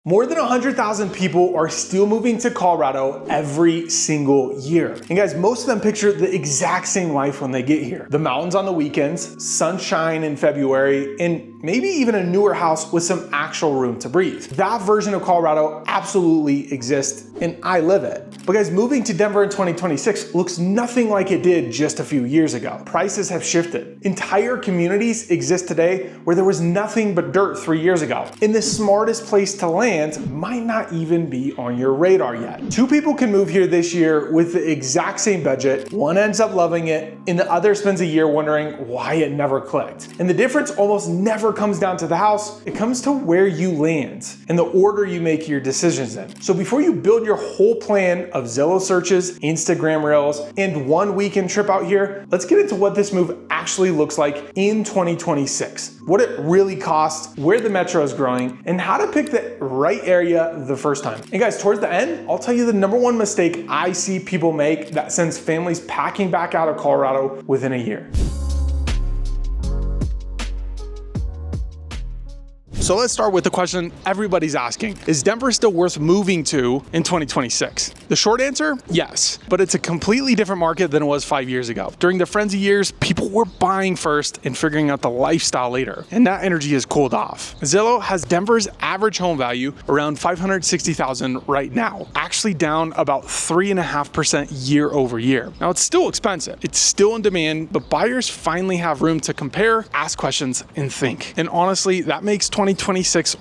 More than 100,000 people are still moving to Colorado every single year. And guys, most of them picture the exact same life when they get here. The mountains on the weekends, sunshine in February, and maybe even a newer house with some actual room to breathe. That version of Colorado absolutely exists, and I live it. But guys, moving to Denver in 2026 looks nothing like it did just a few years ago. Prices have shifted. Entire communities exist today where there was nothing but dirt 3 years ago. And the smartest place to land might not even be on your radar yet. Two people can move here this year with the exact same budget. One ends up loving it, and the other spends a year wondering why it never clicked. And the difference almost never comes down to the house. It comes to where you land and the order you make your decisions in. So before you build your whole plan of Zillow searches, Instagram Reels, and one weekend trip out here, let's get into what this move actually looks like in 2026. What it really costs, where the metro is growing, and how to pick the right area the first time. And guys, towards the end, I'll tell you the number one mistake I see people make that sends families packing back out of Colorado within a year. So let's start with the question everybody's asking. Is Denver still worth moving to in 2026? The short answer, yes, but it's a completely different market than it was 5 years ago. During the frenzy years, people were buying first and figuring out the lifestyle later, and that energy has cooled off. Zillow has Denver's average home value around $560,000 right now, actually down about 3.5% year over year. Now it's still expensive, it's still in demand, but buyers finally have room to compare, ask questions, and think. And honestly, that makes 2026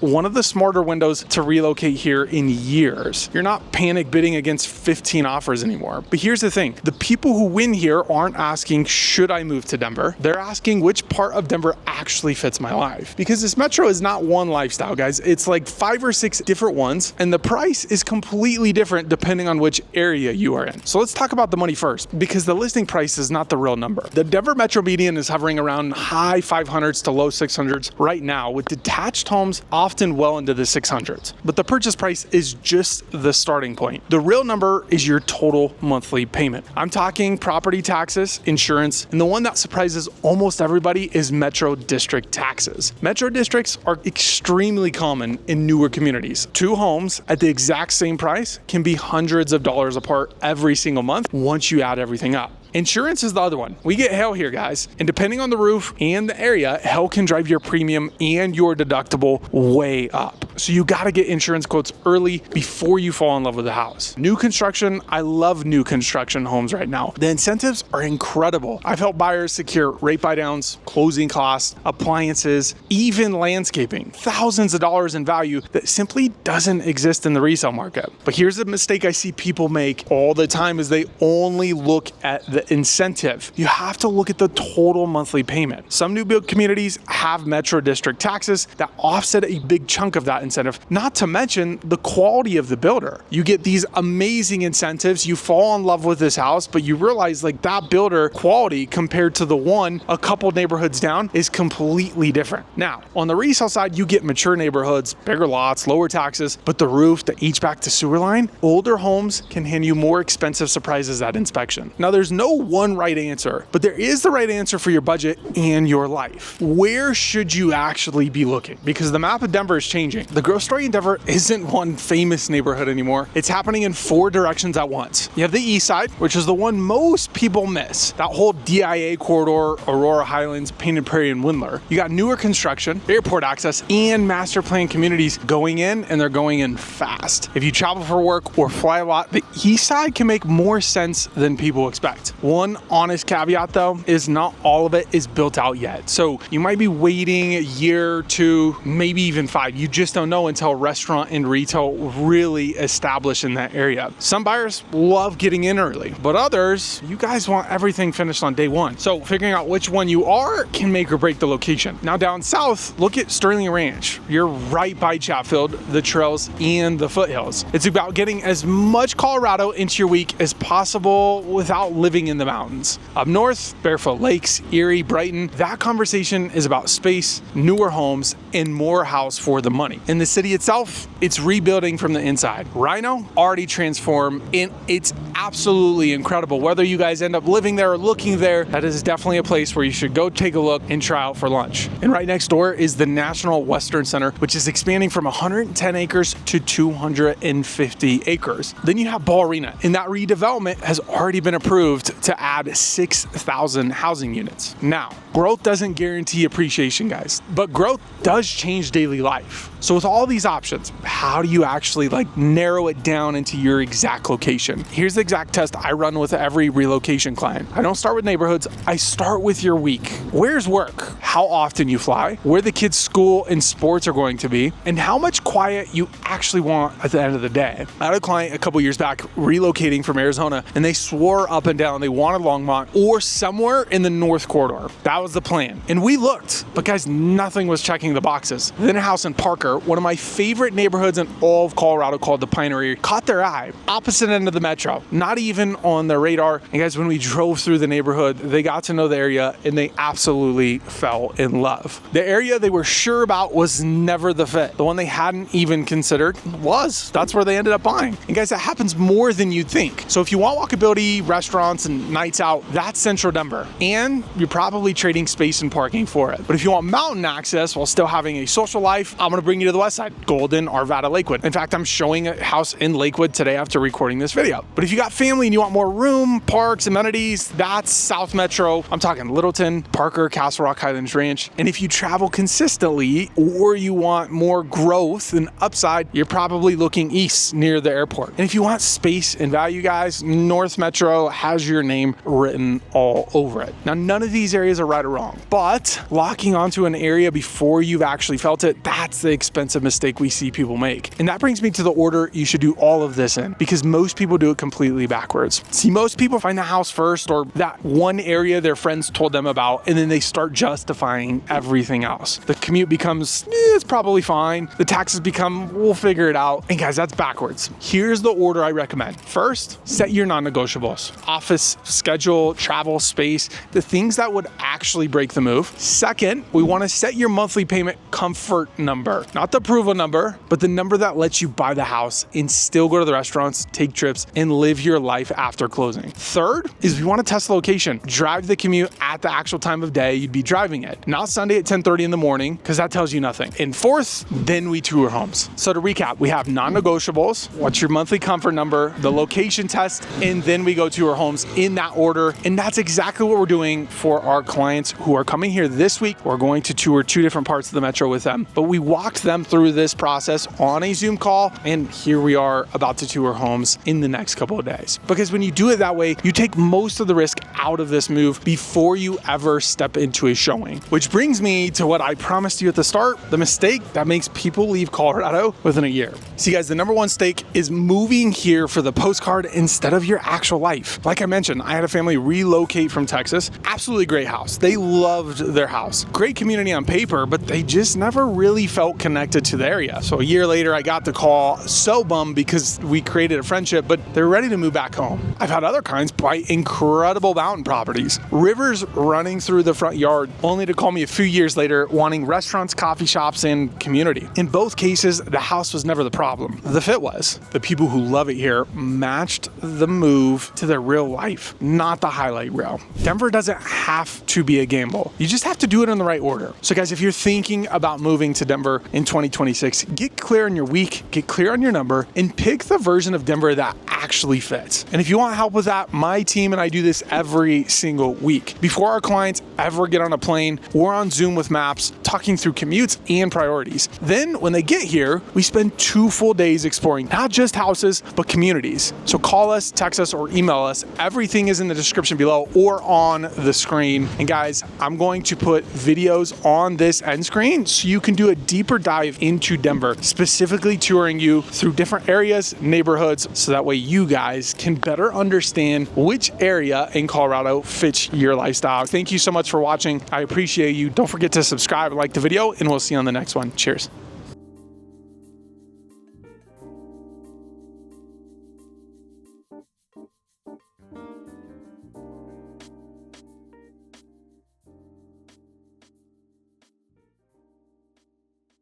one of the smarter windows to relocate here in years. You're not panic bidding against 15 offers anymore. But here's the thing, the people who win here aren't asking, should I move to Denver? They're asking which part of Denver actually fits my life. Because this metro is not one lifestyle, guys. It's like 5 or 6 different ones, and the price is completely different depending on which area you are in. So let's talk about the money first, because the listing price is not the real number. The Denver metro median is hovering around high 500s to low 600s right now, with detached homes often well into the 600s. But the purchase price is just the starting point. The real number is your total monthly payment. I'm talking property taxes, insurance, and the one that surprises almost everybody is metro district taxes. Metro districts are extremely common in newer communities. 2 homes at the exact same price can be hundreds of dollars apart every single month once you add everything up. Insurance is the other one. We get hail here, guys. And depending on the roof and the area, hail can drive your premium and your deductible way up. So you gotta get insurance quotes early before you fall in love with the house. New construction, I love new construction homes right now. The incentives are incredible. I've helped buyers secure rate buy downs, closing costs, appliances, even landscaping. Thousands of dollars in value that simply doesn't exist in the resale market. But here's a mistake I see people make all the time is they only look at the incentive. You have to look at the total monthly payment. Some new build communities have metro district taxes that offset a big chunk of that incentive, not to mention the quality of the builder. You get these amazing incentives, you fall in love with this house, but you realize like that builder quality compared to the one a couple neighborhoods down is completely different. Now, on the resale side, you get mature neighborhoods, bigger lots, lower taxes, but the roof, the HVAC to sewer line, older homes can hand you more expensive surprises at inspection. Now, there's no one right answer, but there is the right answer for your budget and your life. Where should you actually be looking? Because the map of Denver is changing. The growth story in Denver isn't one famous neighborhood anymore. It's happening in 4 directions at once. You have the east side, which is the one most people miss. That whole DIA corridor, Aurora Highlands, Painted Prairie, and Windler. You got newer construction, airport access, and master plan communities going in, and they're going in fast. If you travel for work or fly a lot, the east side can make more sense than people expect. One honest caveat though is not all of it is built out yet. So you might be waiting a year, 2, maybe even 5. You just don't know until restaurant and retail really establish in that area. Some buyers love getting in early, but others, you guys want everything finished on day 1. So figuring out which one you are can make or break the location. Now down south, look at Sterling Ranch. You're right by Chatfield, the trails, and the foothills. It's about getting as much Colorado into your week as possible without living in the mountains. Up north, Barefoot Lakes, Erie, Brighton, that conversation is about space, newer homes, and more house for the money. In the city itself, it's rebuilding from the inside. Rhino already transformed, and it's absolutely incredible. Whether you guys end up living there or looking there, that is definitely a place where you should go take a look and try out for lunch. And right next door is the National Western Center, which is expanding from 110 acres to 250 acres. Then you have Ball Arena, and that redevelopment has already been approved to add 6,000 housing units. Now, growth doesn't guarantee appreciation, guys, but growth does change daily life. So with all these options, how do you actually narrow it down into your exact location? Here's the exact test I run with every relocation client. I don't start with neighborhoods, I start with your week. Where's work? How often you fly? Where the kids' school and sports are going to be? And how much quiet you actually want at the end of the day. I had a client a couple years back relocating from Arizona, and they swore up and down they wanted Longmont or somewhere in the North Corridor. That was the plan. And we looked, but guys, nothing was checking the boxes. Then a house in Parker, one of my favorite neighborhoods in all of Colorado called the Pinery, caught their eye. Opposite end of the metro, not even on their radar. And guys, when we drove through the neighborhood, they got to know the area and they absolutely fell in love. The area they were sure about was never the fit. The one they hadn't even considered was. That's where they ended up buying. And guys, that happens more than you'd think. So if you want walkability, restaurants, and nights out, that's Central Denver. And you're probably trading space and parking for it. But if you want mountain access while still having a social life, I'm gonna bring you to the west side, Golden, Arvada, Lakewood. In fact, I'm showing a house in Lakewood today after recording this video. But if you got family and you want more room, parks, amenities, that's South Metro. I'm talking Littleton, Parker, Castle Rock, Highlands Ranch. And if you travel consistently or you want more growth and upside, you're probably looking east near the airport. And if you want space and value, guys, North Metro has your name written all over it. Now, none of these areas are right or wrong, but locking onto an area before you've actually felt it, that's the expensive mistake we see people make. And that brings me to the order you should do all of this in, because most people do it completely backwards. See, most people find the house first or that one area their friends told them about, and then they start justifying everything else. The commute becomes, it's probably fine. The taxes become, we'll figure it out. And guys, that's backwards. Here's the order I recommend. First, set your non-negotiables. Office, schedule, travel, space, the things that would actually break the move. Second, we want to set your monthly payment comfort number. Not the approval number, but the number that lets you buy the house and still go to the restaurants, take trips, and live your life after closing. Third is we want to test the location. Drive the commute at the actual time of day you'd be driving it. Not Sunday at 10:30 in the morning, because that tells you nothing. And fourth, then we tour homes. So to recap, we have non-negotiables, what's your monthly comfort number, the location test, and then we go tour homes in that order. And that's exactly what we're doing for our clients who are coming here this week. We're going to tour 2 different parts of the metro with them, but we walked them through this process on a Zoom call, and here we are about to tour homes in the next couple of days. Because when you do it that way, you take most of the risk out of this move before you ever step into a showing. Which brings me to what I promised you at the start, the mistake that makes people leave Colorado within a year. See guys, the number one mistake is moving here for the postcard instead of your actual life. Like I mentioned, I had a family relocate from Texas. Absolutely great house. They loved their house. Great community on paper, but they just never really felt connected to the area. So a year later, I got the call, so bummed because we created a friendship, but they're ready to move back home. I've had other kinds buy incredible mountain properties, rivers running through the front yard, only to call me a few years later wanting restaurants, coffee shops, and community. In both cases, the house was never the problem. The fit was. The people who love it here matched the move to their real life, not the highlight reel. Denver doesn't have to be a gamble. You just have to do it in the right order. So guys, if you're thinking about moving to Denver in 2026, get clear on your week, get clear on your number, and pick the version of Denver that actually fits. And if you want help with that, my team and I do this every single week. Before our clients ever get on a plane, we're on Zoom with maps, talking through commutes and priorities. Then when they get here, we spend 2 full days exploring not just houses, but communities. So call us, text us, or email us. Everything is in the description below or on the screen. And guys, I'm going to put videos on this end screen so you can do a deeper dive into Denver, specifically touring you through different areas, neighborhoods, so that way you guys can better understand which area in Colorado fits your lifestyle. Thank you so much for watching. I appreciate you. Don't forget to subscribe and like the video, and we'll see you on the next one. Cheers.